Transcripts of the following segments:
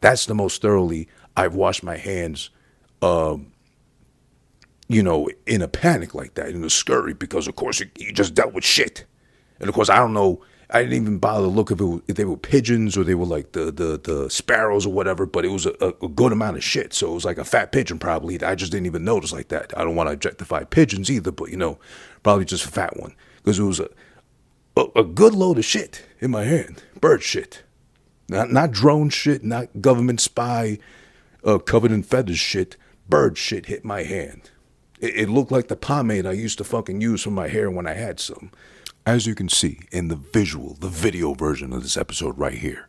That's the most thoroughly I've washed my hands, in a panic like that, in a scurry, because of course you just dealt with shit. And of course, I don't know. I didn't even bother to look if they were pigeons or they were like the sparrows or whatever, but it was a good amount of shit. So it was like a fat pigeon probably. I just didn't even notice like that. I don't want to objectify pigeons either, but probably just a fat one. Because it was a good load of shit in my hand. Bird shit. Not drone shit, not government spy, covered in feathers shit. Bird shit hit my hand. It looked like the pomade I used to fucking use for my hair when I had some. As you can see in the video version of this episode right here,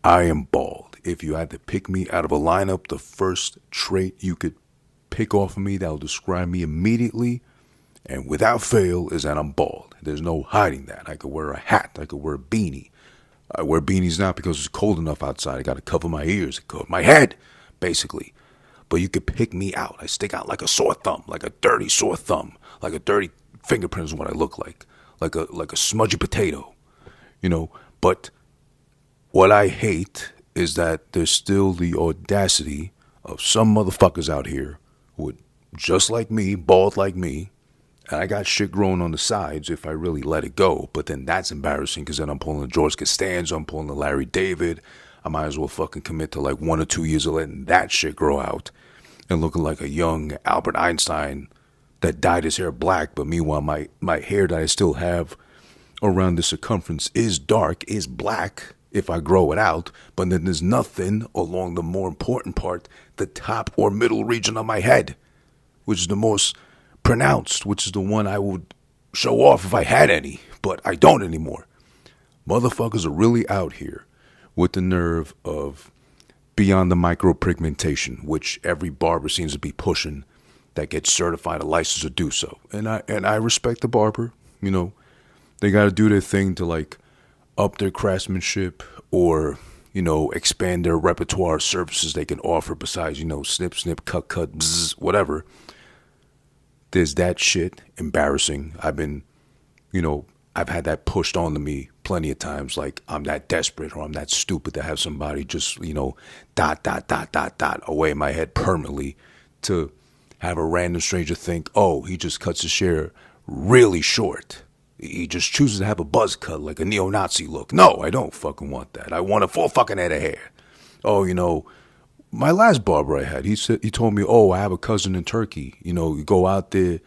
I am bald. If you had to pick me out of a lineup, the first trait you could pick off of me that will describe me immediately and without fail is that I'm bald. There's no hiding that. I could wear a hat. I could wear a beanie. I wear beanies not because it's cold enough outside. I got to cover my ears, cover my head, basically. But you could pick me out. I stick out like a sore thumb, like a dirty sore thumb, like a dirty fingerprint is what I look like a smudgy potato, But what I hate is that there's still the audacity of some motherfuckers out here who would, just like me, bald like me, and I got shit growing on the sides if I really let it go. But then that's embarrassing because then I'm pulling the George Costanza, I'm pulling the Larry David. I might as well fucking commit to like 1 or 2 years of letting that shit grow out and looking like a young Albert Einstein that dyed his hair black. But meanwhile, my hair that I still have around the circumference is dark, is black if I grow it out. But then there's nothing along the more important part, the top or middle region of my head, which is the most pronounced, which is the one I would show off if I had any. But I don't anymore. Motherfuckers are really out here with the nerve of beyond the micropigmentation, which every barber seems to be pushing that gets certified a license to do so. And I respect the barber. They got to do their thing to like up their craftsmanship or, expand their repertoire of services they can offer besides, snip, snip, cut, bzz, whatever. There's that shit embarrassing. I've had that pushed onto me plenty of times, like I'm that desperate or I'm that stupid to have somebody just, dot away my head permanently to have a random stranger think, oh, he just cuts his hair really short. He just chooses to have a buzz cut like a neo-Nazi look. No, I don't fucking want that. I want a full fucking head of hair. Oh, my last barber I had, he told me, oh, I have a cousin in Turkey. You go out there,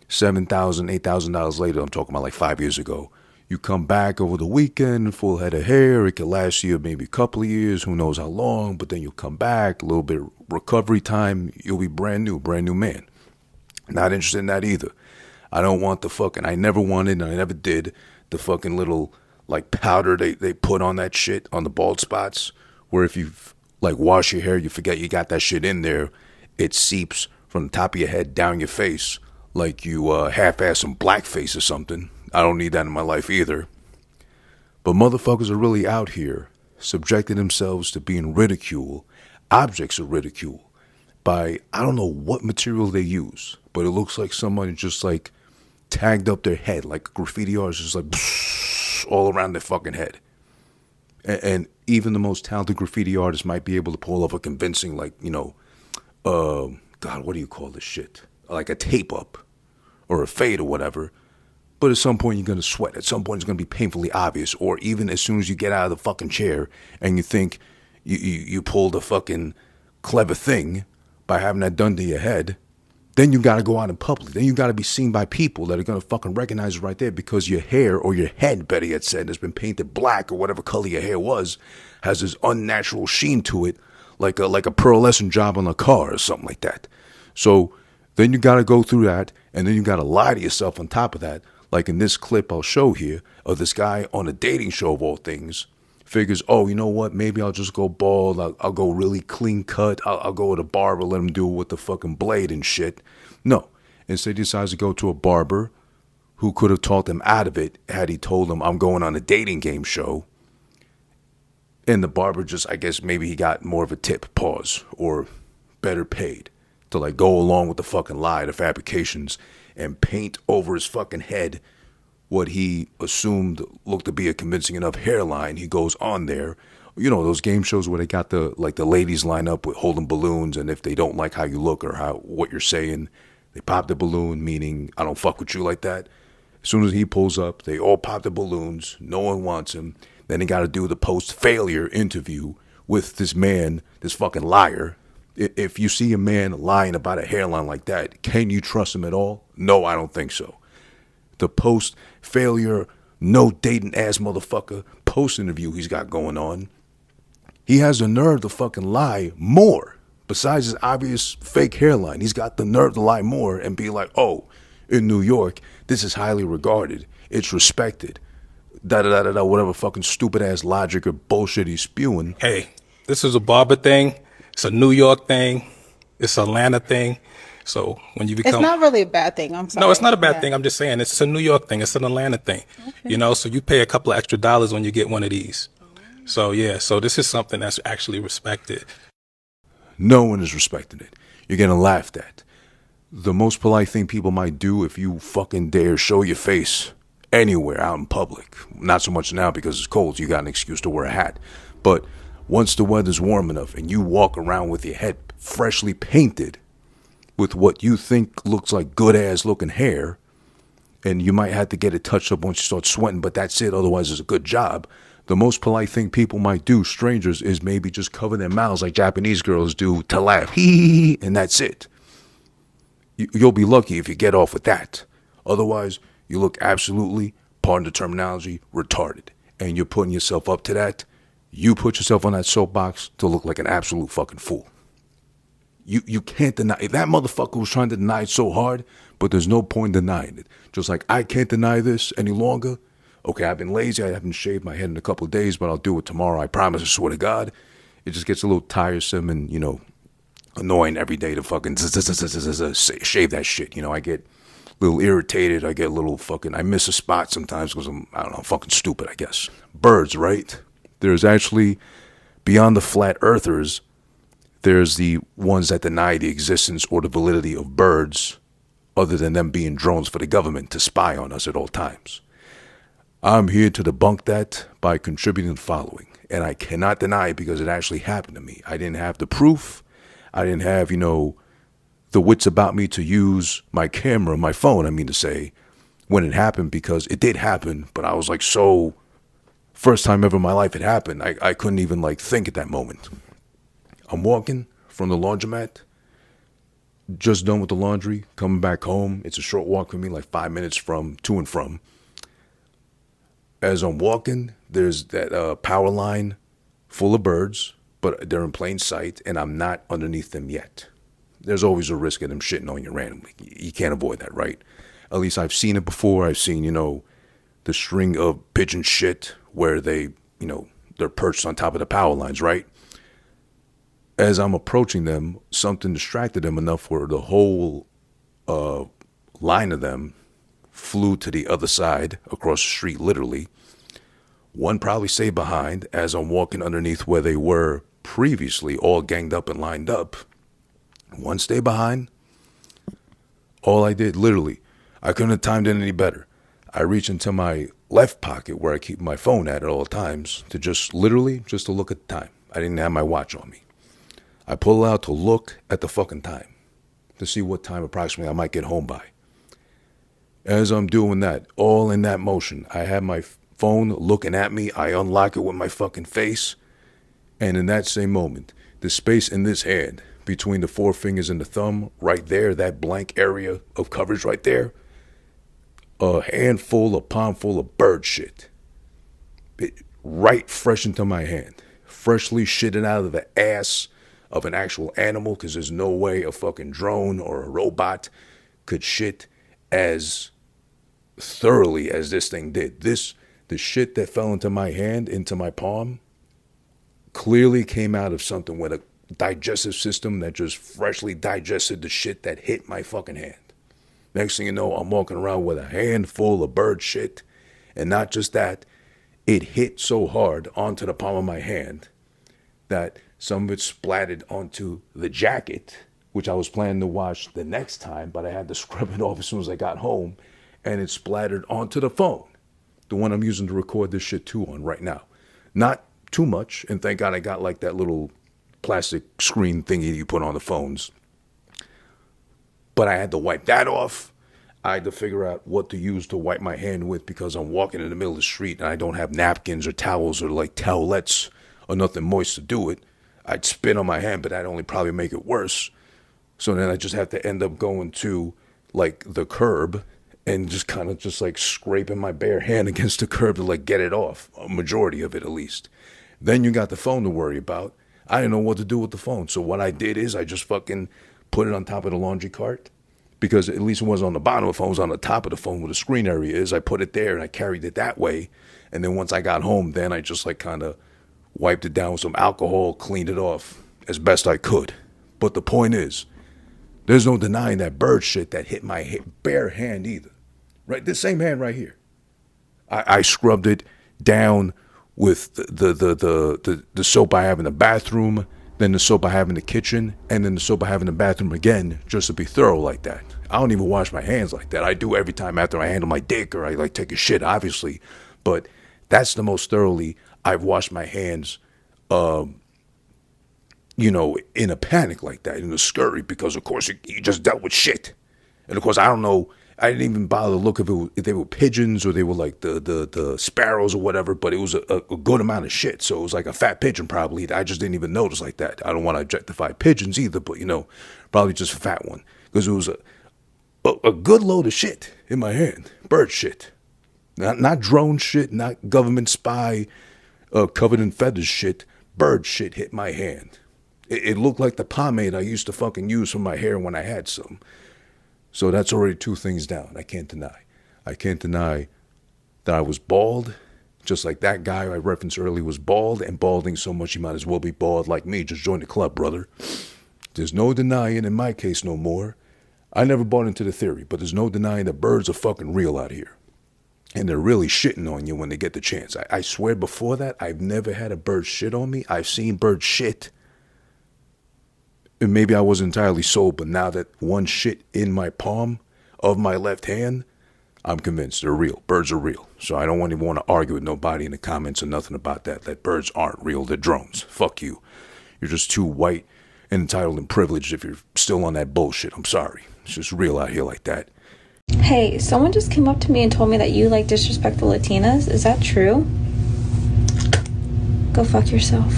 $7,000, $8,000 later, I'm talking about like 5 years ago. You come back over the weekend, full head of hair. It could last you maybe a couple of years, who knows how long, but then you'll come back, a little bit of recovery time, you'll be brand new man. Not interested in that either. I don't want I never wanted, and I never did, the fucking little like powder they put on that shit on the bald spots, where if you like wash your hair, you forget you got that shit in there, it seeps from the top of your head down your face like you half-ass some blackface or something. I don't need that in my life either. But motherfuckers are really out here subjecting themselves to being ridiculed, objects of ridicule, by I don't know what material they use, but it looks like somebody just like tagged up their head, like a graffiti artist, just like all around their fucking head. And even the most talented graffiti artist might be able to pull off a convincing, like, God, what do you call this shit? Like a tape up or a fade or whatever. But at some point you're going to sweat. At some point it's going to be painfully obvious. Or even as soon as you get out of the fucking chair and you think you pulled a fucking clever thing by having that done to your head, then you got to go out in public. Then you got to be seen by people that are going to fucking recognize it right there because your hair, or your head, better yet said, has been painted black, or whatever color your hair was, has this unnatural sheen to it, like a pearlescent job on a car or something like that. So then you got to go through that, and then you got to lie to yourself on top of that. Like in this clip I'll show here of this guy on a dating show of all things, figures, oh, you know what, maybe I'll just go bald, I'll go really clean cut, I'll go to a barber, let him do it with the fucking blade and shit. No, instead he decides to go to a barber who could have talked him out of it had he told him, I'm going on a dating game show. And the barber just, I guess maybe he got more of a tip, pause, or better paid to like go along with the fucking lie, the fabrications, and paint over his fucking head what he assumed looked to be a convincing enough hairline. He goes on there, You know, those game shows where they got the ladies line up with holding balloons, and if they don't like how you look or what you're saying, they pop the balloon, meaning I don't fuck with you like that. As soon as he pulls up, they all pop the balloons. No one wants him. Then they got to do the post-failure interview with this man, this fucking liar. If you see a man lying about a hairline like that, can you trust him at all? No, I don't think so. The post-failure, no dating ass motherfucker post-interview he's got going on. He has the nerve to fucking lie more. Besides his obvious fake hairline, he's got the nerve to lie more and be like, oh, in New York, this is highly regarded. It's respected. Da-da-da-da-da, whatever fucking stupid-ass logic or bullshit he's spewing. Hey, this is a barber thing. It's a New York thing. It's an Atlanta thing. So when you become... It's not really a bad thing. I'm sorry. No, it's not a bad thing. I'm just saying it's a New York thing. It's an Atlanta thing. Okay. You know, so you pay a couple of extra dollars when you get one of these. So, yeah, so this is something that's actually respected. No one is respecting it. You're getting laughed at. The most polite thing people might do if you fucking dare show your face anywhere out in public. Not so much now because it's cold, so you got an excuse to wear a hat. But once the weather's warm enough and you walk around with your head freshly painted with what you think looks like good-ass looking hair, and you might have to get it touched up once you start sweating, but that's it, otherwise it's a good job. The most polite thing people might do, strangers, is maybe just cover their mouths like Japanese girls do to laugh. Hee, and that's it. You'll be lucky if you get off with that. Otherwise, you look absolutely, pardon the terminology, retarded. And you're putting yourself up to that. You put yourself on that soapbox to look like an absolute fucking fool. You can't deny it. That motherfucker was trying to deny it so hard, but there's no point denying it. Just like I can't deny this any longer. Okay, I've been lazy. I haven't shaved my head in a couple of days, but I'll do it tomorrow. I promise, I swear to God. It just gets a little tiresome and, you know, annoying every day to fucking shave that shit. You know, I get a little irritated. I get a little fucking, I miss a spot sometimes because I don't know, fucking stupid, I guess. Birds, right? There's actually, beyond the flat earthers, there's the ones that deny the existence or the validity of birds other than them being drones for the government to spy on us at all times. I'm here to debunk that by contributing the following. And I cannot deny it because it actually happened to me. I didn't have the proof. I didn't have, you know, the wits about me to use my camera, my phone, I mean to say, when it happened, because it did happen. But I was like, so, first time ever in my life it happened. I couldn't even like think at that moment. I'm walking from the laundromat, just done with the laundry, coming back home. It's a short walk for me, like 5 minutes from to and from. As I'm walking, there's that power line full of birds, but they're in plain sight, and I'm not underneath them yet. There's always a risk of them shitting on you randomly. You can't avoid that, right? At least I've seen it before. I've seen, you know, the string of pigeon shit where they, you know, they're perched on top of the power lines, right? As I'm approaching them, something distracted them enough where the whole line of them flew to the other side across the street, literally. One probably stayed behind as I'm walking underneath where they were previously all ganged up and lined up. One stayed behind. All I did, literally, I couldn't have timed it any better. I reached into my left pocket where I keep my phone at all times to just literally just to look at the time. I didn't have my watch on me. I pull out to look at the fucking time to see what time approximately I might get home by. As I'm doing that, all in that motion, I have my phone looking at me. I unlock it with my fucking face. And in that same moment, the space in this hand between the four fingers and the thumb, right there, that blank area of coverage right there, a handful, a palm full of bird shit. Right fresh into my hand. Freshly shitted out of the ass of an actual animal, because there's no way a fucking drone or a robot could shit as thoroughly as this thing did. The shit that fell into my hand, into my palm, clearly came out of something with a digestive system that just freshly digested the shit that hit my fucking hand. Next thing you know, I'm walking around with a handful of bird shit. And not just that, it hit so hard onto the palm of my hand that some of it splattered onto the jacket, which I was planning to wash the next time, but I had to scrub it off as soon as I got home. And it splattered onto the phone, the one I'm using to record this shit too on right now. Not too much. And thank God I got like that little plastic screen thingy you put on the phones. But I had to wipe that off. I had to figure out what to use to wipe my hand with because I'm walking in the middle of the street and I don't have napkins or towels or like towelettes or nothing moist to do it. I'd spit on my hand, but that'd only probably make it worse. So then I just have to end up going to like the curb and just kind of just like scraping my bare hand against the curb to like get it off, a majority of it at least. Then you got the phone to worry about. I didn't know what to do with the phone. So what I did is I just fucking put it on top of the laundry cart because at least it wasn't on the bottom of the phone, it was on the top of the phone where the screen area is. I put it there and I carried it that way. And then once I got home, then I just like kind of wiped it down with some alcohol, cleaned it off as best I could. But the point is, there's no denying that bird shit that hit my bare hand either. Right? This same hand right here. I scrubbed it down with the soap I have in the bathroom, then the soap I have in the kitchen, and then the soap I have in the bathroom again, just to be thorough like that. I don't even wash my hands like that. I do every time after I handle my dick or I like take a shit, obviously. But that's the most thoroughly I've washed my hands, in a panic like that, in a scurry, because of course you just dealt with shit. And of course, I don't know, I didn't even bother to look if they were pigeons or they were like the sparrows or whatever, but it was a good amount of shit. So it was like a fat pigeon probably. I just didn't even notice like that. I don't want to objectify pigeons either, but probably just a fat one. Because it was a good load of shit in my hand. Bird shit. Not drone shit, not government spy, covered in feathers shit. Bird shit hit my hand. It looked like the pomade I used to fucking use for my hair when I had some. So that's already two things down. I can't deny. I can't deny that I was bald, just like that guy I referenced earlier was bald, and balding so much you might as well be bald like me. Just join the club, brother. There's no denying, in my case no more. I never bought into the theory, but there's no denying that birds are fucking real out here. And they're really shitting on you when they get the chance. I swear before that, I've never had a bird shit on me. I've seen birds shit. And maybe I wasn't entirely sold, but now that one shit in my palm of my left hand, I'm convinced they're real. Birds are real. So I don't even want to argue with nobody in the comments or nothing about that. That birds aren't real. They're drones. Fuck you. You're just too white and entitled and privileged if you're still on that bullshit. I'm sorry. It's just real out here like that. Hey, someone just came up to me and told me that you like disrespectful Latinas. Is that true? Go fuck yourself.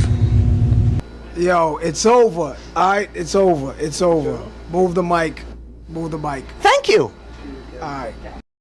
Yo, it's over. Alright, it's over. It's over. Move the mic. Move the mic. Thank you. Alright.